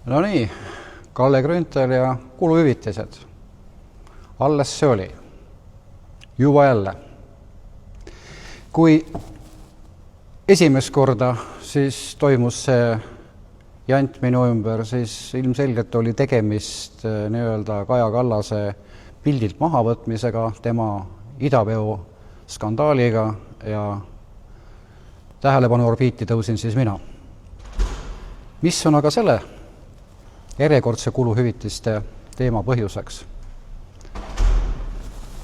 No nii, Kalle Grünthal ja kuluhüvitised. Alles see oli. Juba jälle. Kui esimest korda siis toimus see jant minu ümber, siis ilmselgelt oli tegemist nii-öelda Kaja Kallase pildilt mahavõtmisega, tema idaveo skandaaliga ja tähelepanu orbiiti tõusin siis mina. Mis on aga selle järjekordse kuluhüvitiste teema põhjuseks?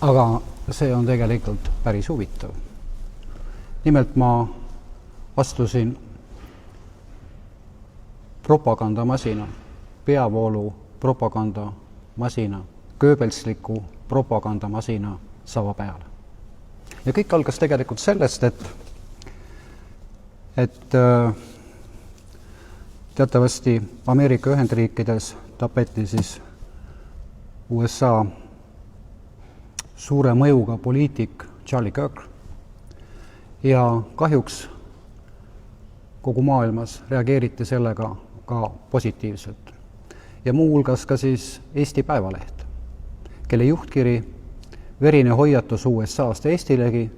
Aga see on tegelikult päris huvitav. Nimelt ma astusin propagandamasina, peavoolu propagandamasina, kööbelsliku propagandamasina sava peale. Ja kõik algas tegelikult sellest, et teatavasti Ameerika Ühendriikides tapeti siis USA suure mõjuga poliitik Charlie Kirk ja kahjuks kogu maailmas reageeriti sellega ka positiivselt. Ja muu hulgas ka siis Eesti Päevaleht, kelle juhtkiri verine hoiatus USA-st Eestilegi,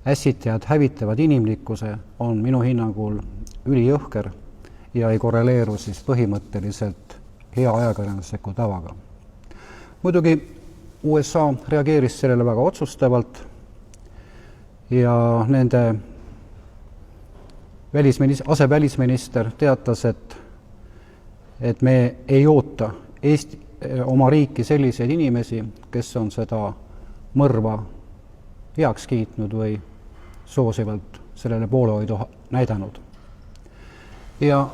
ässitajad hävitavad inimlikkuse, on minu hinnangul ülijõhker ja ei korreleeru siis põhimõtteliselt hea ajakirjandusliku tavaga. Muidugi USA reageeris sellele väga otsustavalt ja nende asevälisminister teatas, et me ei oota oma riiki selliseid inimesi, kes on seda mõrva heaks kiitnud või soosivalt sellele poolehoidu näidanud. Ja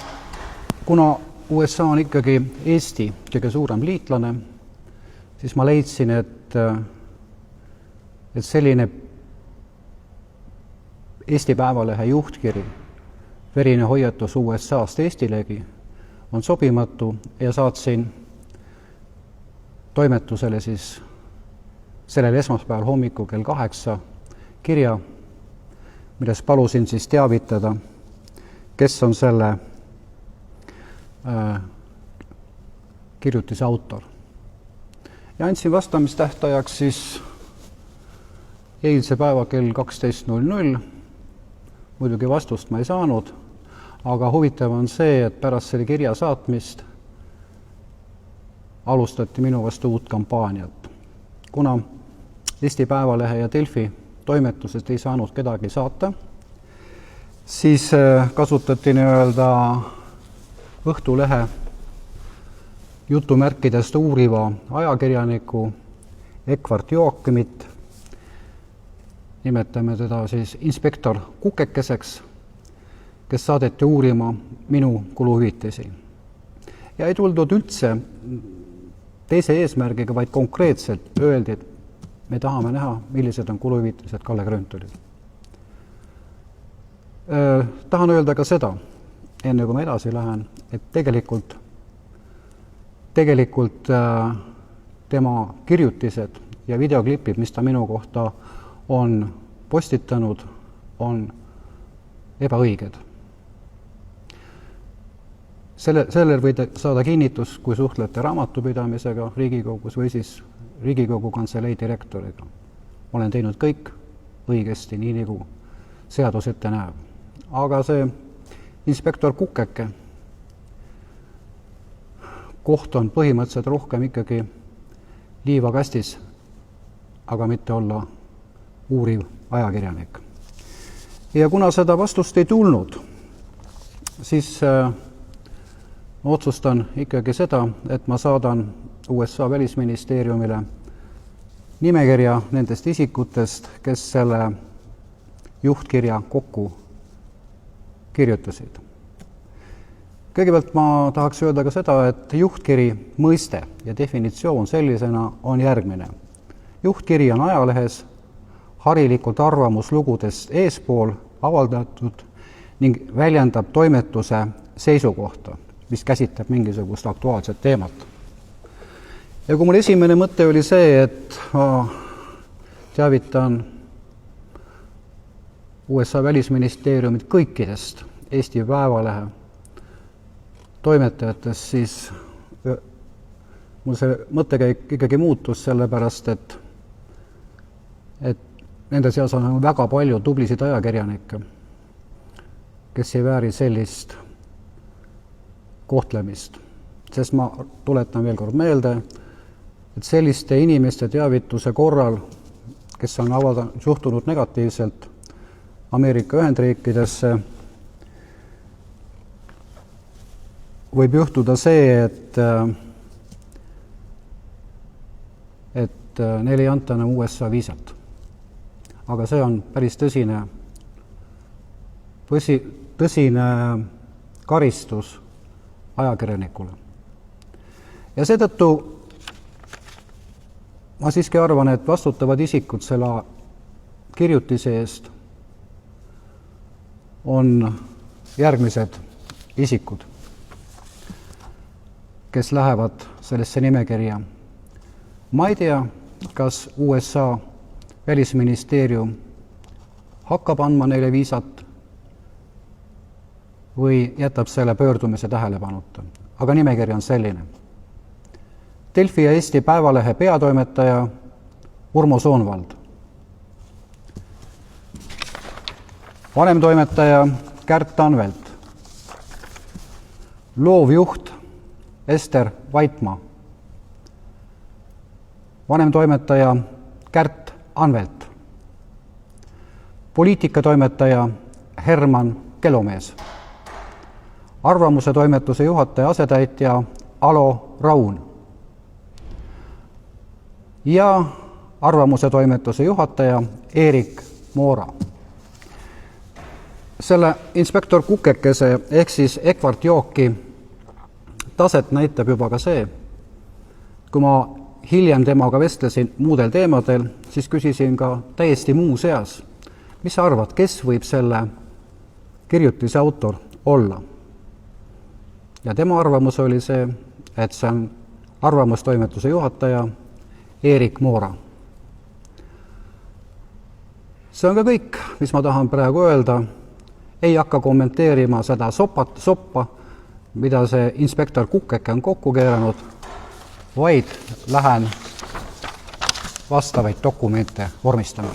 kuna USA on ikkagi Eesti kõige suurem liitlane, siis ma leidsin, et selline Eesti Päevalehe juhtkiri, verine hoiatus USA-st Eestilegi, on sobimatu ja saatsin toimetusele siis sellel esmaspäeval hommikul kell 8 kirja, milles palusin siis teavitada, kes on selle kirjutise autor. Ja andsin vastamistähtajaks siis eilse päeva kell 12.00. Muidugi vastust ma ei saanud, aga huvitav on see, et pärast selle kirja saatmist alustati minu vastu uut kampaaniat. Kuna Eesti Päevalehe ja Delfi toimetusest ei saanud kedagi saata, siis kasutati nii-öelda Õhtulehe jutumärkidest uuriva ajakirjaniku Ekvart Joakimit, nimetame teda siis inspektor Kukekeseks, kes saadeti uurima minu kuluhüvitisi. Ja ei tuldud üldse teise eesmärgiga, vaid konkreetselt öeldi, et me tahame näha, millised on kuluhüvitised Kalle Grünthalil. Tahan öelda ka seda, enne kui ma edasi lähen, et tegelikult tema kirjutised ja videoklipid, mis ta minu kohta on postitanud, on ebaõiged. Sellel võite saada kinnitus, kui suhtlete raamatupidamisega Riigikogus või siis Riigikogu kantselei direktoriga. Olen teinud kõik õigesti, nii nagu seadus ette näeb. Aga see inspektor Kukeke koht on põhimõtteliselt rohkem ikkagi liivakastis, aga mitte olla uuriv ajakirjanik. Ja kuna seda vastust ei tulnud, siis otsustan ikkagi seda, et ma saadan USA välisministeeriumile nimekirja nendest isikutest, kes selle juhtkirja kokku kirjutasid. Kõigepealt ma tahaks öelda ka seda, et juhtkiri mõiste ja definitsioon sellisena on järgmine. Juhtkiri on ajalehes harilikult arvamuslugudest eespool avaldatud ning väljendab toimetuse seisukohta, mis käsitleb mingisugust aktuaalset teemat. Ja kui mul esimene mõte oli see, et ma teavitan USA välisministeeriumit kõikidest Eesti Päevalehe toimetajatest, siis mul see mõttekäik ikkagi muutus, sellepärast et nende seas on väga palju tublisid ajakirjanikke, kes ei vääri sellist kohtlemist. Sest ma tuletan veel kord meelde, et selliste inimeste teavituse korral, kes on suhtunud negatiivselt Ameerika Ühendriikidesse, võib juhtuda see, et neil ei anta enam USA viisat. Aga see on päris tõsine karistus ajakirjanikule. Ja seetõttu ma siiski arvan, et vastutavad isikud selle kirjutise eest on järgmised isikud, kes lähevad sellesse nimekirja. Ma ei tea, kas USA välisministeerium hakkab andma neile viisat või jätab selle pöördumise tähelepanuta. Aga nimekiri on selline. Delfi ja Eesti Päevalehe peatoimetaja Urmo Soonvald, vanemtoimetaja Kärt Anvelt, loovjuht Ester Vaitmaa, vanemtoimetaja Kärt Anvelt, poliitikatoimetaja Herman Kelomees, arvamuse toimetuse juhataja asetäitja Alo Raun ja arvamuse toimetuse juhataja Eerik Moora. Selle inspektor Kukekese ehk siis Ekvart Jooki taset näitab juba ka see, kui ma hiljem temaga vestlesin muudel teemadel, siis küsisin ka täiesti muu seas, mis sa arvad, kes võib selle kirjutise autor olla? Ja tema arvamus oli see, et see on arvamustoimetuse juhataja Eerik Moora. See on ka kõik, mis ma tahan praegu öelda. Ei hakka kommenteerima seda soppa, mida see inspektor Kukeke on kokku keeranud, vaid lähen vastavaid dokumente vormistama.